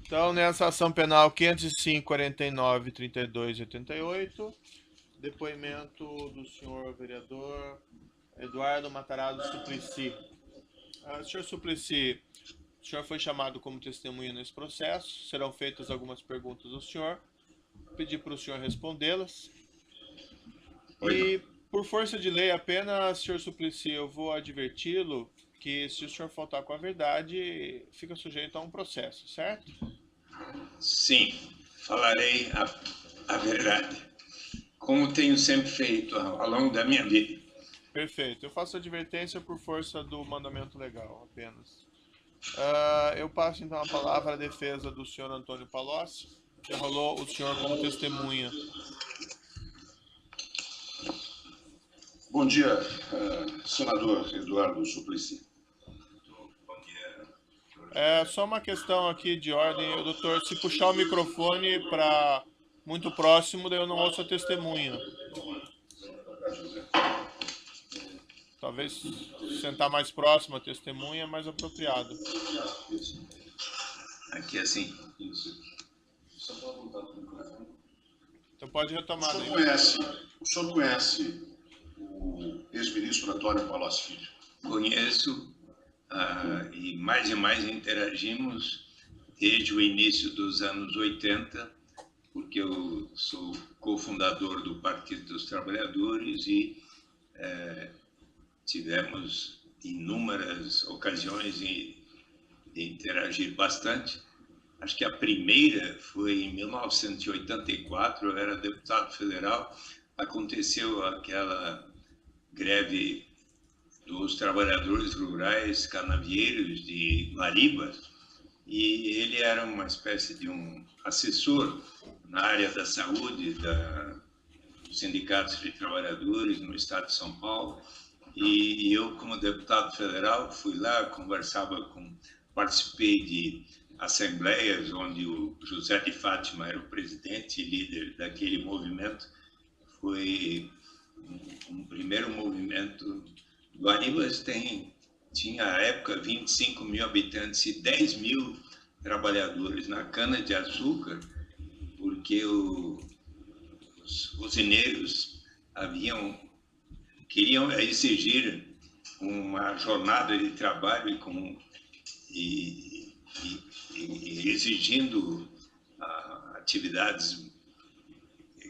Então, nessa ação penal 505.49.32.88, depoimento do senhor vereador Eduardo Matarazzo Suplicy. Senhor Suplicy, o senhor foi chamado como testemunha nesse processo, serão feitas algumas perguntas ao senhor, pedir para o senhor respondê-las. E, por força de lei apenas, senhor Suplicy, eu vou adverti-lo que se o senhor faltar com a verdade, fica sujeito a um processo, certo? Sim, falarei a verdade, como tenho sempre feito ao longo da minha vida. Perfeito. Eu faço advertência por força do mandamento legal, apenas. Eu passo então a palavra à defesa do senhor Antônio Palocci, que rolou o senhor como testemunha. Bom dia, senador Eduardo Suplicy. Só uma questão aqui de ordem, doutor, se puxar o microfone para muito próximo, daí eu não ouço a testemunha. Talvez sentar mais próximo a testemunha é mais apropriado. Aqui assim. Então pode retomar. O senhor conhece o ex-ministro Antônio Palocci Filho? Conheço e mais interagimos desde o início dos anos 80, porque eu sou cofundador do Partido dos Trabalhadores e tivemos inúmeras ocasiões de interagir bastante. Acho que a primeira foi em 1984, eu era deputado federal, aconteceu aquela greve dos trabalhadores rurais canavieiros de Guariba, e ele era uma espécie de um assessor na área da saúde dos sindicatos de trabalhadores no estado de São Paulo, e eu, como deputado federal, fui lá, participei de assembleias onde o José de Fátima era o presidente e líder daquele movimento. Foi um primeiro movimento. Guaribas tinha, à época, 25 mil habitantes e 10 mil trabalhadores na cana-de-açúcar, porque os usineiros queriam exigir uma jornada de trabalho e exigindo atividades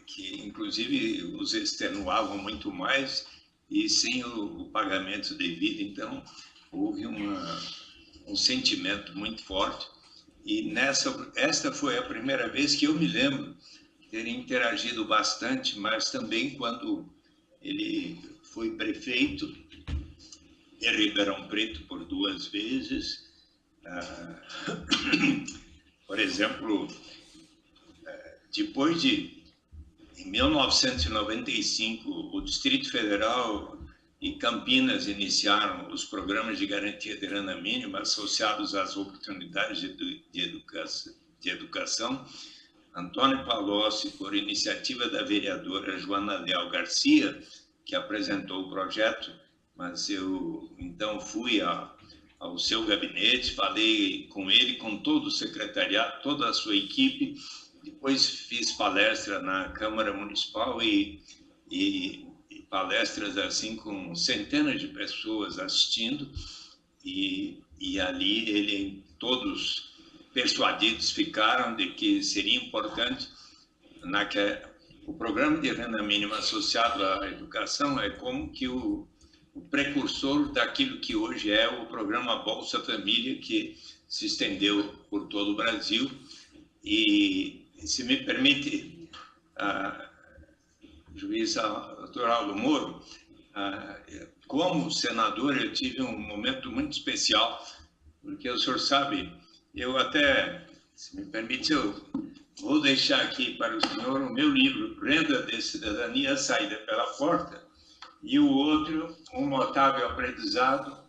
que, inclusive, os extenuavam muito mais e sem o pagamento devido. Então, houve um sentimento muito forte. E esta foi a primeira vez que eu me lembro ter interagido bastante, mas também quando ele foi prefeito de Ribeirão Preto por 2 vezes. Por exemplo, depois em 1995, o Distrito Federal e Campinas iniciaram os programas de garantia de renda mínima associados às oportunidades de educação. Antônio Palocci, por iniciativa da vereadora Joana Leal Garcia, que apresentou o projeto, mas eu então fui ao seu gabinete, falei com ele, com todo o secretariado, toda a sua equipe. Depois fiz palestra na Câmara Municipal e palestras assim com centenas de pessoas assistindo, e ali todos persuadidos ficaram de que seria importante o programa de renda mínima associado à educação é como que o precursor daquilo que hoje é o programa Bolsa Família, que se estendeu por todo o Brasil. E, se me permite, juiz doutor Aldo Moro, como senador eu tive um momento muito especial, porque o senhor sabe, eu até, se me permite, eu vou deixar aqui para o senhor o meu livro, Renda de Cidadania, Saída pela Porta, e o outro, Um Notável Aprendizado,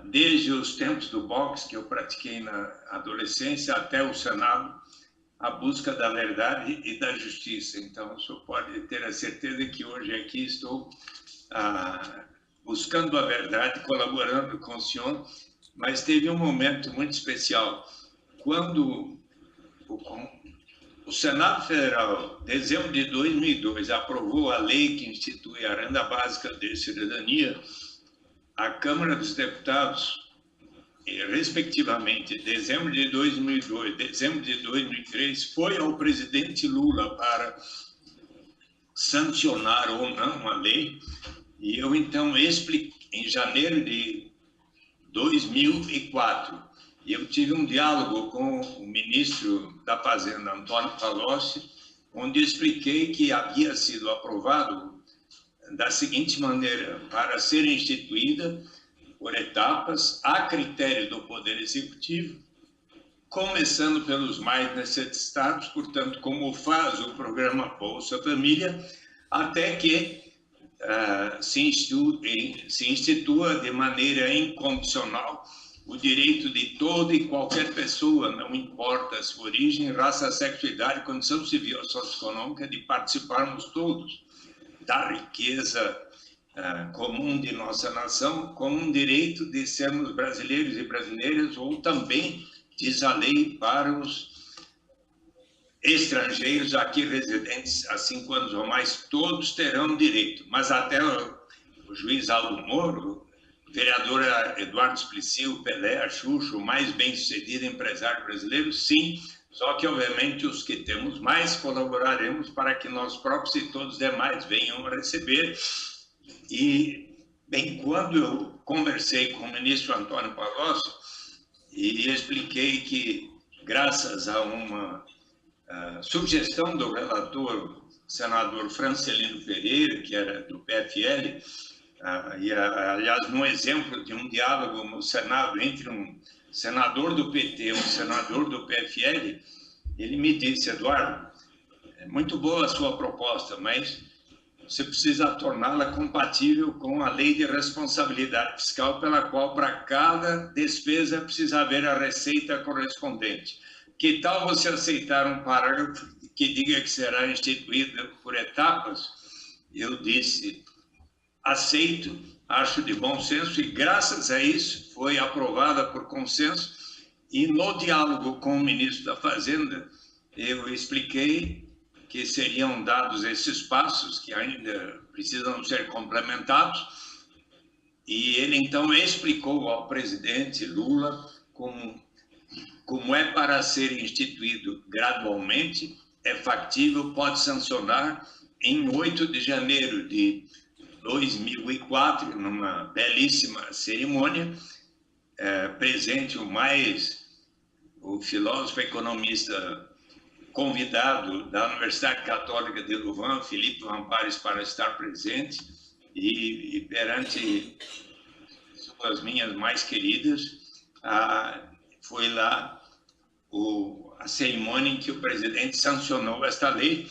desde os tempos do boxe que eu pratiquei na adolescência até o Senado, a busca da verdade e da justiça. Então, o senhor pode ter a certeza que hoje aqui estou buscando a verdade, colaborando com o senhor, mas teve um momento muito especial. Quando o Senado Federal, em dezembro de 2002, aprovou a lei que institui a renda básica de cidadania. A Câmara dos Deputados, respectivamente, dezembro de 2002, dezembro de 2003, foi ao presidente Lula para sancionar ou não a lei, e eu então expliquei, em janeiro de 2004, eu tive um diálogo com o ministro da Fazenda, Antônio Palocci, onde expliquei que havia sido aprovado da seguinte maneira: para ser instituída por etapas, a critério do Poder Executivo, começando pelos mais necessitados, portanto, como faz o programa Bolsa Família, até que se institua de maneira incondicional o direito de toda e qualquer pessoa, não importa a sua origem, raça, sexo, idade, condição civil ou socioeconômica, de participarmos todos da riqueza comum de nossa nação, com um direito de sermos brasileiros e brasileiras, ou também, diz a lei, para os estrangeiros aqui residentes há 5 anos ou mais, todos terão direito. Mas até o juiz Aldo Moro, o vereador Eduardo Suplicy, o Pelé, a Xuxa, o mais bem-sucedido empresário brasileiro, sim, só que, obviamente, os que temos mais colaboraremos para que nós próprios e todos os demais venham a receber. E, bem, quando eu conversei com o ministro Antônio Palocci e expliquei que, graças a uma sugestão do relator, senador Francelino Pereira, que era do PFL, e, aliás, num exemplo de um diálogo no Senado entre um senador do PT e um senador do PFL, ele me disse: Eduardo, é muito boa a sua proposta, mas você precisa torná-la compatível com a lei de responsabilidade fiscal, pela qual, para cada despesa, precisa haver a receita correspondente. Que tal você aceitar um parágrafo que diga que será instituída por etapas? Eu disse: aceito, acho de bom senso, e graças a isso foi aprovada por consenso. E no diálogo com o ministro da Fazenda, eu expliquei que seriam dados esses passos, que ainda precisam ser complementados, e ele então explicou ao presidente Lula como é para ser instituído gradualmente, é factível, pode sancionar. Em 8 de janeiro de 2004, numa belíssima cerimônia, presente o filósofo economista convidado da Universidade Católica de Louvain, Felipe Vampares, para estar presente, e perante as minhas mais queridas, foi lá a cerimônia em que o presidente sancionou esta lei,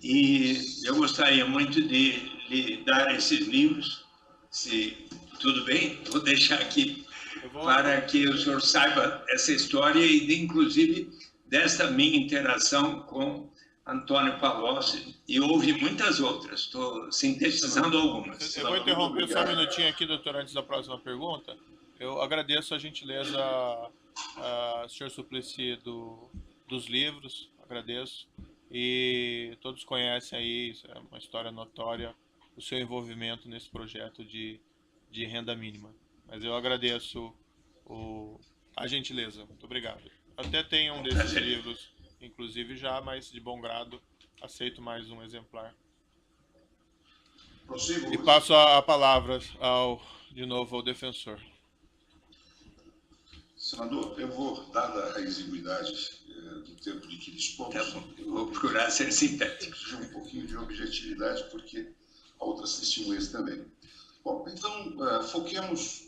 e eu gostaria muito de lhe dar esses livros, se tudo bem, vou deixar aqui para que o senhor saiba essa história e, inclusive, desta minha interação com Antônio Palocci, e houve muitas outras, estou sintetizando algumas. Eu vou interromper só um minutinho aqui, doutor, antes da próxima pergunta. Eu agradeço a gentileza, senhor Suplicy, dos livros, agradeço, e todos conhecem aí, isso é uma história notória, o seu envolvimento nesse projeto de renda mínima. Mas eu agradeço a gentileza, muito obrigado. Até tenho um desses livros, inclusive já, mas de bom grado, aceito mais um exemplar. Prossigo. E passo a palavra de novo ao defensor. Senador, eu vou, dada a exiguidade do tempo de que dispomos, eu vou procurar ser sintético. Exigir um pouquinho de objetividade, porque há outras testemunhas também. Bom, então, foquemos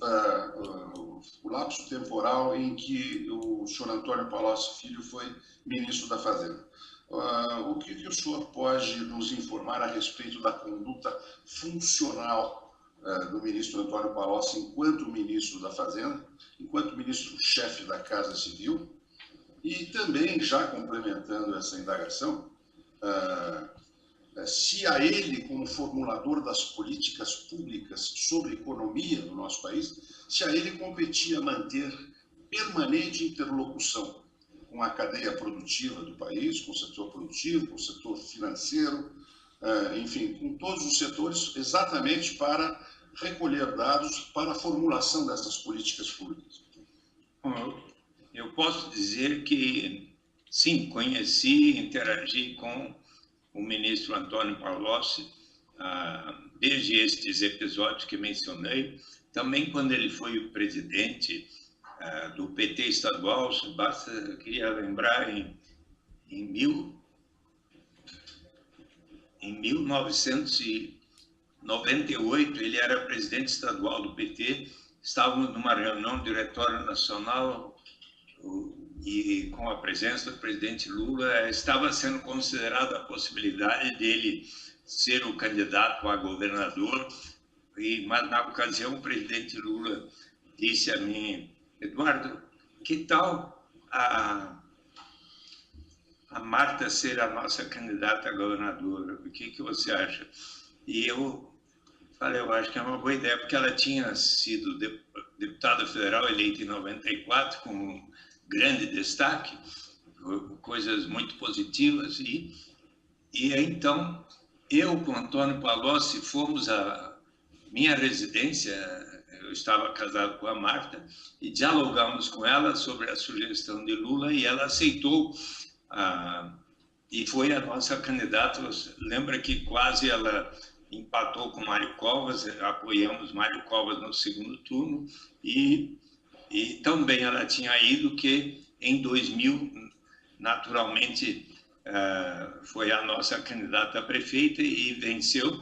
o lapso temporal em que o senhor Antônio Palocci Filho foi ministro da Fazenda. O que o senhor pode nos informar a respeito da conduta funcional do ministro Antônio Palocci enquanto ministro da Fazenda, enquanto ministro-chefe da Casa Civil, e também, já complementando essa indagação, se a ele, como formulador das políticas públicas sobre economia no nosso país, se a ele competia manter permanente interlocução com a cadeia produtiva do país, com o setor produtivo, com o setor financeiro, enfim, com todos os setores, exatamente para recolher dados para a formulação dessas políticas públicas. Bom, eu posso dizer que, sim, conheci e interagi com o ministro Antônio Palocci, desde estes episódios que mencionei, também quando ele foi o presidente do PT estadual, eu queria lembrar, em 1998, ele era presidente estadual do PT, estávamos numa reunião do Diretório Nacional e com a presença do presidente Lula, estava sendo considerada a possibilidade dele ser o candidato a governador, mas na ocasião o presidente Lula disse a mim: Eduardo, que tal a Marta ser a nossa candidata a governadora? O que você acha? E eu falei, eu acho que é uma boa ideia, porque ela tinha sido deputada federal eleita em 94, com grande destaque, coisas muito positivas, e então eu com Antônio Palocci fomos à minha residência, eu estava casado com a Marta, e dialogamos com ela sobre a sugestão de Lula, e ela aceitou, e foi a nossa candidata. Lembra que quase ela empatou com Mário Covas, apoiamos Mário Covas no segundo turno, e também ela tinha ido que em 2000, naturalmente, foi a nossa candidata a prefeita e venceu.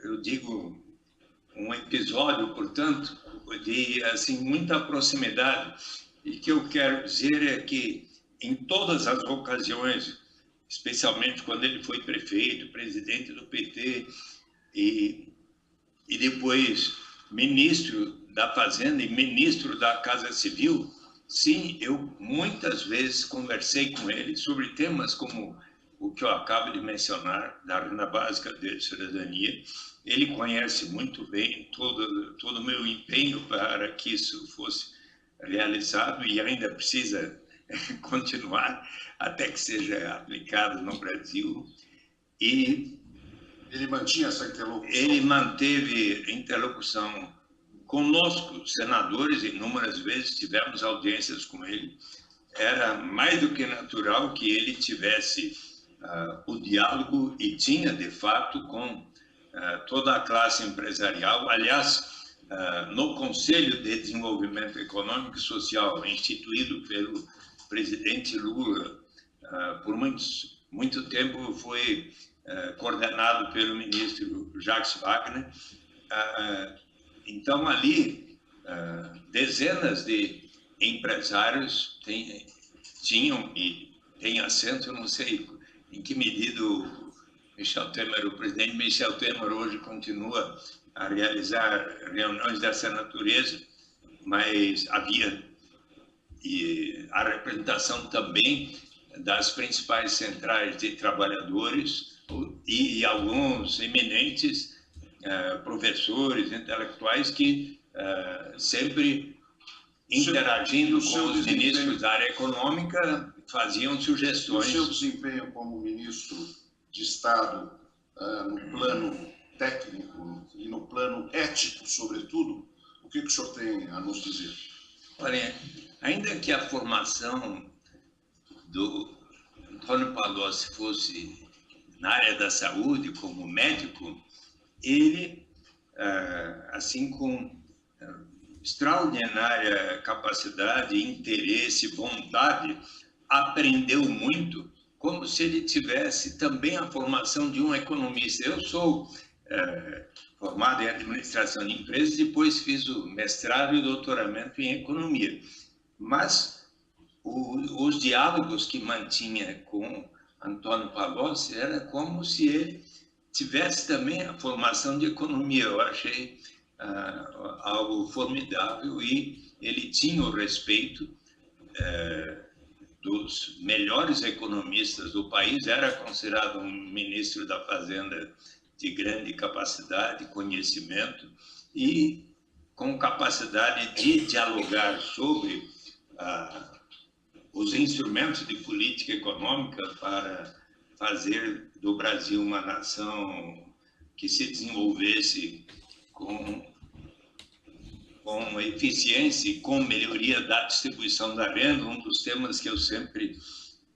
Eu digo, um episódio, portanto, de assim, muita proximidade. E que eu quero dizer é que, em todas as ocasiões, especialmente quando ele foi prefeito, presidente do PT e depois ministro da Fazenda e ministro da Casa Civil, sim, eu muitas vezes conversei com ele sobre temas como o que eu acabo de mencionar, da renda básica de cidadania. Ele conhece muito bem todo o meu empenho para que isso fosse realizado e ainda precisa continuar até que seja aplicado no Brasil. E ele mantinha essa interlocução? Ele manteve interlocução conosco, senadores, inúmeras vezes tivemos audiências com ele. Era mais do que natural que ele tivesse o diálogo, e tinha, de fato, com toda a classe empresarial. Aliás, no Conselho de Desenvolvimento Econômico e Social, instituído pelo presidente Lula, por muito tempo foi coordenado pelo ministro Jacques Wagner. Então, ali, dezenas de empresários tinham e têm assento. Eu não sei em que medida o presidente Michel Temer hoje continua a realizar reuniões dessa natureza, mas havia a representação também das principais centrais de trabalhadores e alguns eminentes professores, intelectuais que sempre interagindo com os ministros da área econômica faziam sugestões. O seu desempenho como ministro de Estado no plano técnico e no plano ético, sobretudo, o que o senhor tem a nos dizer? Olha, ainda que a formação do Antônio Palocci fosse na área da saúde, como médico, ele, assim, com extraordinária capacidade, interesse, vontade, aprendeu muito, como se ele tivesse também a formação de um economista. Eu sou formado em administração de empresas, depois fiz o mestrado e o doutoramento em economia. Mas os diálogos que mantinha com Antônio Palocci era como se ele tivesse também a formação de economia. Eu achei algo formidável, e ele tinha o respeito dos melhores economistas do país. Era considerado um ministro da Fazenda de grande capacidade, conhecimento e com capacidade de dialogar sobre os instrumentos de política econômica para fazer do Brasil uma nação que se desenvolvesse com eficiência e com melhoria da distribuição da renda, um dos temas que eu sempre,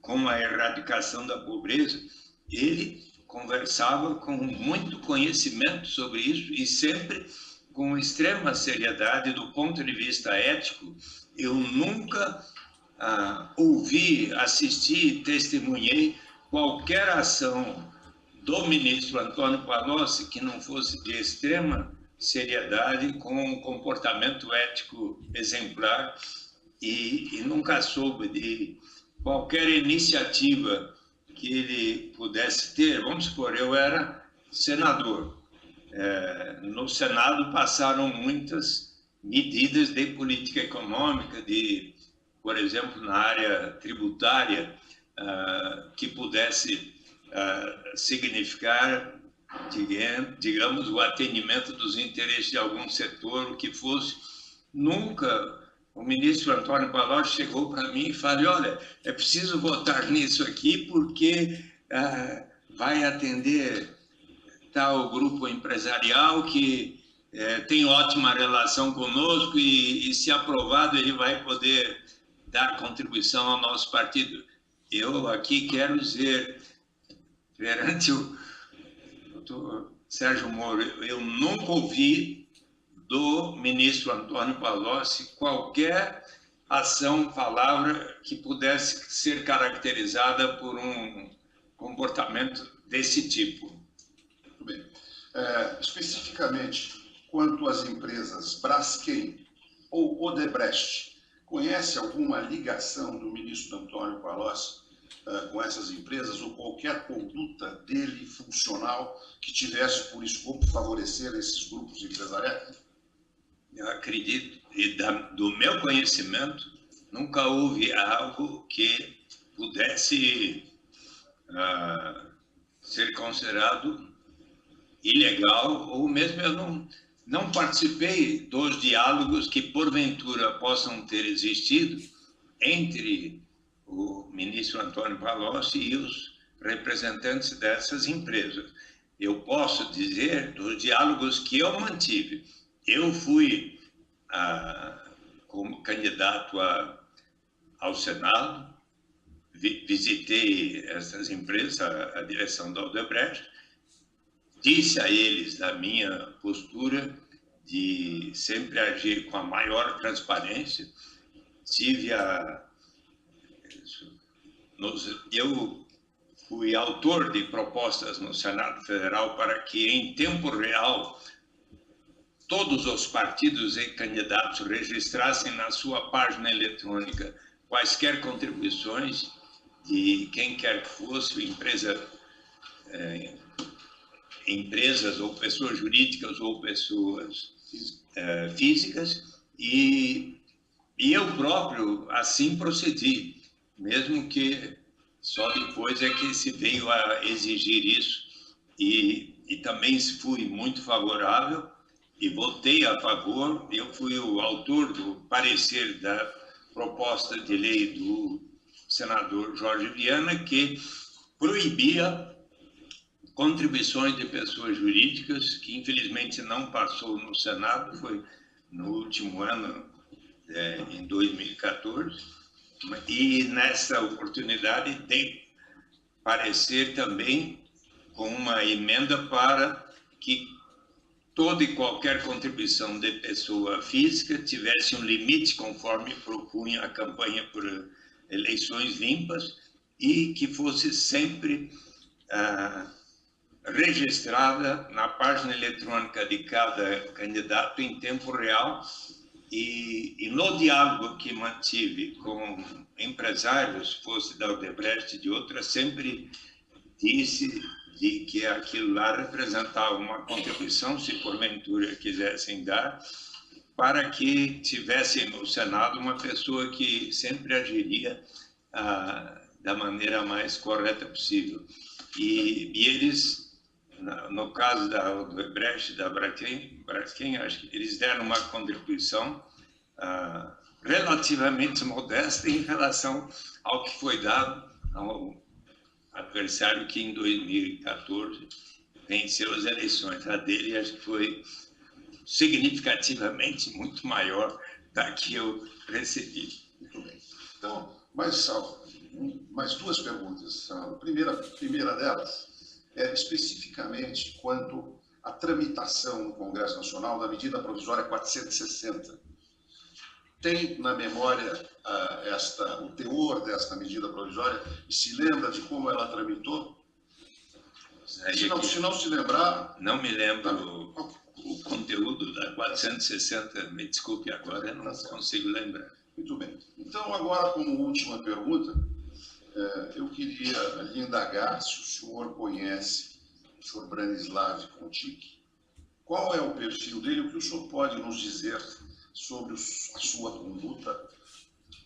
com a erradicação da pobreza, ele conversava com muito conhecimento sobre isso e sempre com extrema seriedade do ponto de vista ético. Eu nunca ouvi, assisti, testemunhei qualquer ação do ministro Antônio Palocci que não fosse de extrema seriedade, com um comportamento ético exemplar, e nunca soube de qualquer iniciativa que ele pudesse ter. Vamos supor, eu era senador. No Senado passaram muitas medidas de política econômica, por exemplo, na área tributária, que pudesse significar, digamos, o atendimento dos interesses de algum setor, o que fosse. Nunca o ministro Antônio Palocci chegou para mim e falou: olha, é preciso votar nisso aqui porque vai atender tal grupo empresarial que tem ótima relação conosco e, se aprovado, ele vai poder dar contribuição ao nosso partido. Eu aqui quero dizer, perante o doutor Sérgio Moro, eu nunca ouvi do ministro Antônio Palocci qualquer ação, palavra que pudesse ser caracterizada por um comportamento desse tipo. Muito bem. Especificamente, quanto às empresas Braskem ou Odebrecht, conhece alguma ligação do ministro Antônio Palocci com essas empresas, ou qualquer conduta dele funcional que tivesse por escopo favorecer esses grupos empresariais? Eu acredito, e do meu conhecimento, nunca houve algo que pudesse ser considerado ilegal, ou mesmo eu não participei dos diálogos que porventura possam ter existido entre o ministro Antônio Palocci e os representantes dessas empresas. Eu posso dizer dos diálogos que eu mantive. Eu fui como candidato ao Senado, visitei essas empresas, a direção da Odebrecht, disse a eles da minha postura de sempre agir com a maior transparência. Eu fui autor de propostas no Senado Federal para que, em tempo real, todos os partidos e candidatos registrassem na sua página eletrônica quaisquer contribuições de quem quer que fosse, empresas ou pessoas jurídicas ou pessoas físicas, e eu próprio assim procedi, mesmo que só depois é que se veio a exigir isso, e também fui muito favorável e votei a favor. Eu fui o autor do parecer da proposta de lei do senador Jorge Viana, que proibia contribuições de pessoas jurídicas, que infelizmente não passou no Senado, foi no último ano, em 2014, e nessa oportunidade dei parecer também com uma emenda para que toda e qualquer contribuição de pessoa física tivesse um limite, conforme propunha a campanha por eleições limpas, e que fosse sempre registrada na página eletrônica de cada candidato em tempo real. E no diálogo que mantive com empresários, fosse da Odebrecht e de outras, sempre disse de que aquilo lá representava uma contribuição, se porventura quisessem dar, para que tivessem no Senado uma pessoa que sempre agiria da maneira mais correta possível. E eles, no caso da Odebrecht e da Braskem, acho que eles deram uma contribuição relativamente modesta em relação ao que foi dado ao adversário que em 2014 venceu as eleições. A dele acho que foi significativamente muito maior da que eu recebi. Muito bem. Então, mais duas perguntas. A primeira delas é especificamente quanto à tramitação no Congresso Nacional da medida provisória 460. Tem na memória o teor desta medida provisória e se lembra de como ela tramitou? Se não se lembrar... Não me lembro o conteúdo da 460, me desculpe agora, eu não consigo lembrar. Muito bem. Então, agora, como última pergunta, eu queria lhe indagar se o senhor conhece o senhor Branislav Contic. Qual é o perfil dele? O que o senhor pode nos dizer sobre a sua conduta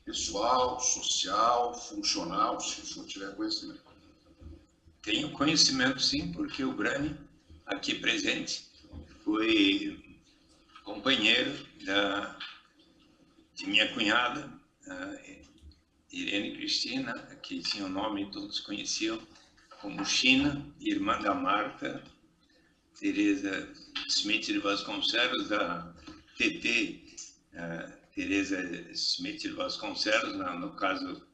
pessoal, social, funcional, se o senhor tiver conhecimento? Tenho conhecimento, sim, porque o Brani, aqui presente, foi companheiro de minha cunhada, Irene Cristina, que tinha o nome todos conheciam, como China, irmã da Marta, Teresa Smith de Vasconcelos, da TT, Teresa Smith de Vasconcelos, no caso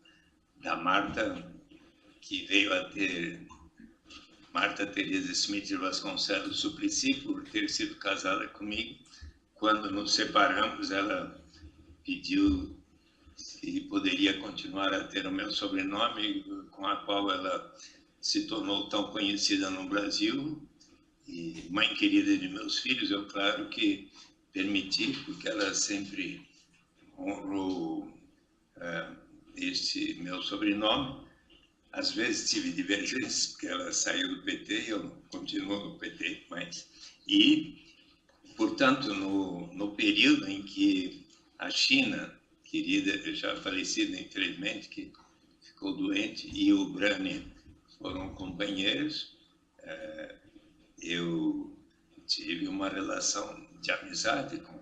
da Marta, que veio a ter Marta Teresa Smith de Vasconcelos Suplicy, por ter sido casada comigo. Quando nos separamos, ela pediu se poderia continuar a ter o meu sobrenome, com a qual ela se tornou tão conhecida no Brasil. E mãe querida de meus filhos, eu claro que permiti, porque ela sempre honrou este meu sobrenome. Às vezes tive divergências, porque ela saiu do PT e eu continuo no PT, mas... E, portanto, no período em que a China, querida, já falecida infelizmente, que ficou doente, e o Brani foram companheiros, eu tive uma relação de amizade com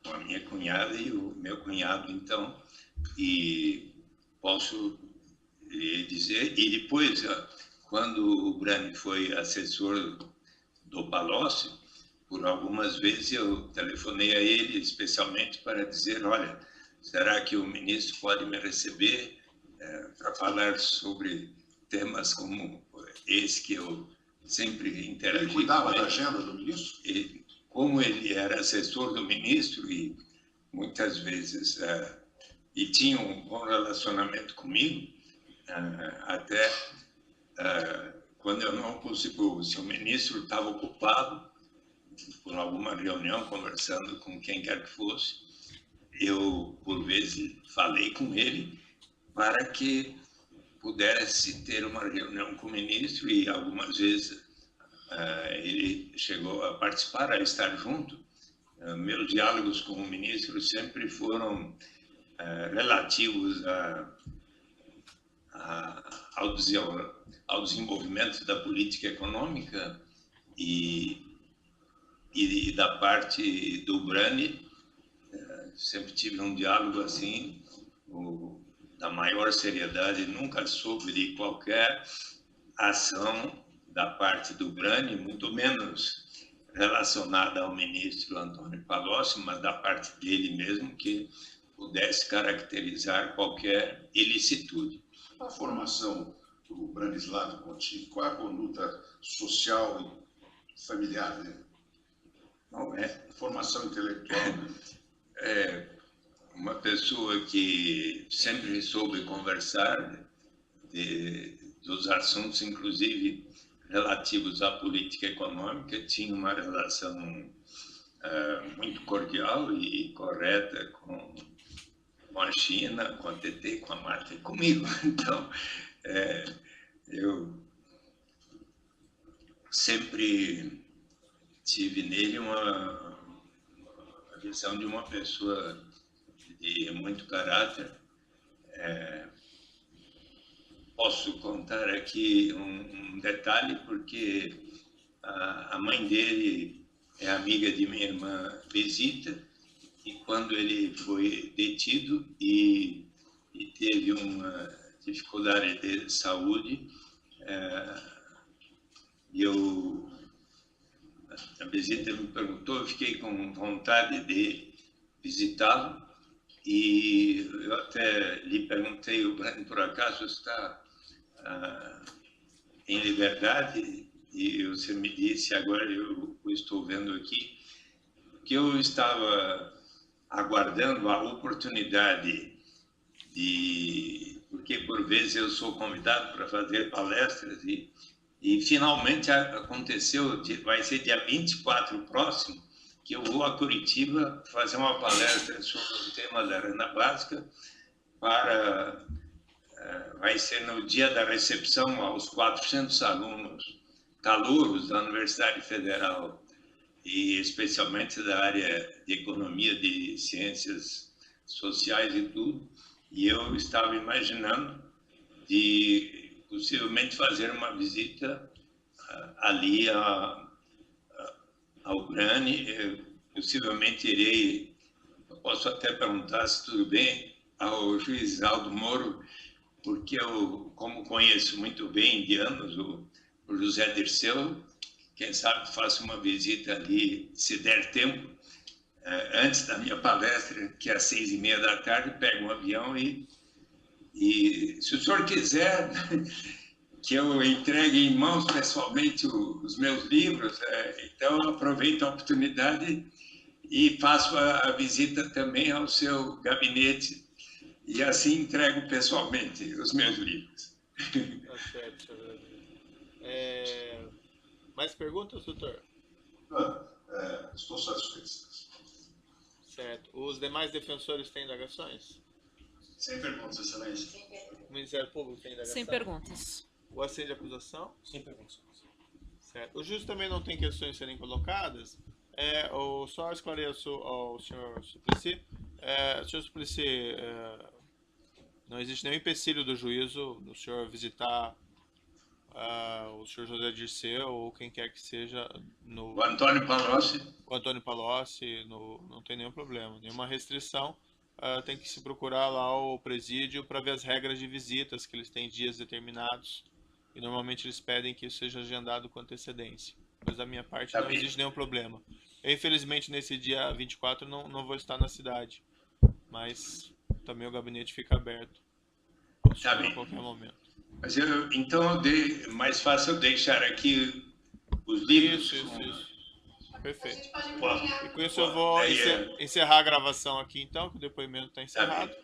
a minha cunhada e o meu cunhado, então, e posso lhe dizer, e depois, quando o Brani foi assessor do Palocci, por algumas vezes eu telefonei a ele especialmente para dizer, olha, será que o ministro pode me receber para falar sobre temas como esse que eu sempre interagi. Ele cuidava da agenda do ministro? Como ele era assessor do ministro e muitas vezes e tinha um bom relacionamento comigo, até quando eu não consigo, se o ministro estava ocupado por alguma reunião, conversando com quem quer que fosse, eu, por vezes, falei com ele para que pudesse ter uma reunião com o ministro e algumas vezes ele chegou a participar, a estar junto. Meus diálogos com o ministro sempre foram relativos ao desenvolvimento da política econômica e da parte do Brani, sempre tive um diálogo assim, da maior seriedade, nunca soube de qualquer ação da parte do Brani, muito menos relacionada ao ministro Antônio Palocci, mas da parte dele mesmo, que pudesse caracterizar qualquer ilicitude. A formação do Branislav Contic, qual é a conduta social e familiar dele? Não é? Formação intelectual. É uma pessoa que sempre soube conversar dos assuntos, inclusive relativos à política econômica, tinha uma relação muito cordial e correta com a China, com a TT, com a Marta e comigo. Então, eu sempre tive nele uma visão de uma pessoa de muito caráter. Posso contar aqui um detalhe, porque a mãe dele é amiga de minha irmã Besita, que quando ele foi detido e teve uma dificuldade de saúde, a visita me perguntou, eu fiquei com vontade de visitá-lo e eu até lhe perguntei, o Breno, por acaso está em liberdade? E você me disse, agora eu estou vendo aqui, que eu estava aguardando a oportunidade porque por vezes eu sou convidado para fazer palestras e finalmente aconteceu, vai ser dia 24 próximo, que eu vou a Curitiba fazer uma palestra sobre o tema da renda básica vai ser no dia da recepção aos 400 alunos calouros da Universidade Federal e especialmente da área de economia, de ciências sociais e tudo. E eu estava imaginando de possivelmente fazer uma visita ali ao Brani. Possivelmente irei, posso até perguntar se tudo bem, ao juiz Aldo Moro, porque eu, como conheço muito bem de anos o José Dirceu, quem sabe faço uma visita ali, se der tempo, antes da minha palestra, que é às 6h30 da tarde, pego um avião e se o senhor quiser que eu entregue em mãos pessoalmente os meus livros, então aproveito a oportunidade e faço a visita também ao seu gabinete e assim entrego pessoalmente os meus livros. Tá certo, senhor. Mais perguntas, doutor? Não, estou satisfeito. Certo. Os demais defensores têm indagações? Sem perguntas, excelência. O Ministério Público tem indagação? Sem perguntas. O assento de acusação? Sem perguntas. Certo. O juiz também não tem questões a serem colocadas. Eu só esclareço ao senhor Suplicy. Senhor Suplicy, não existe nenhum empecilho do juízo do senhor visitar o senhor José Dirceu ou quem quer que seja o Antônio Palocci. O Antônio Palocci, não tem nenhum problema, nenhuma restrição. Tem que se procurar lá o presídio para ver as regras de visitas, que eles têm dias determinados e normalmente eles pedem que isso seja agendado com antecedência. Mas da minha parte não existe nenhum problema. Eu, infelizmente, nesse dia 24 não vou estar na cidade, mas também o gabinete fica aberto a qualquer momento. Mas então mais fácil eu deixar aqui os livros. Isso. Perfeito. A gente pode e com isso eu vou encerrar a gravação aqui então, que o depoimento está encerrado.